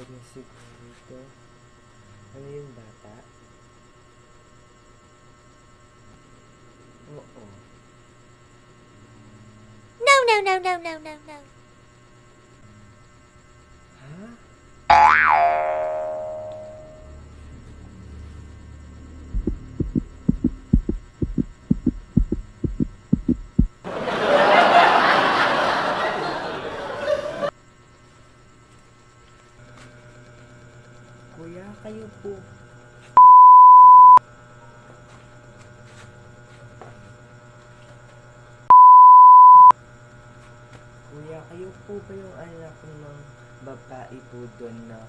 na siguro. Ano yung bata? Oo. No, no, no, no, no, no, no. Ha? Kuya, kayo po. Kuya, kayo po ba yung anak ng babae po doon na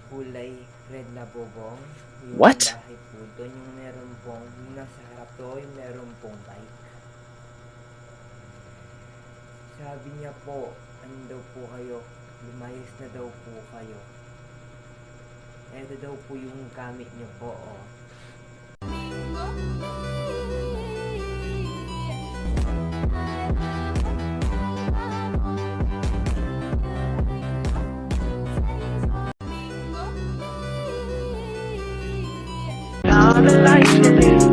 kulay red na bubong? Yung What? bahay po doon, yung meron pong, yung nasa harap to, yung meron pong bike. Sabi niya po, ano daw po kayo, lumayas na daw po kayo. Ito daw po yung gamit niyo po, oh. All the lights will be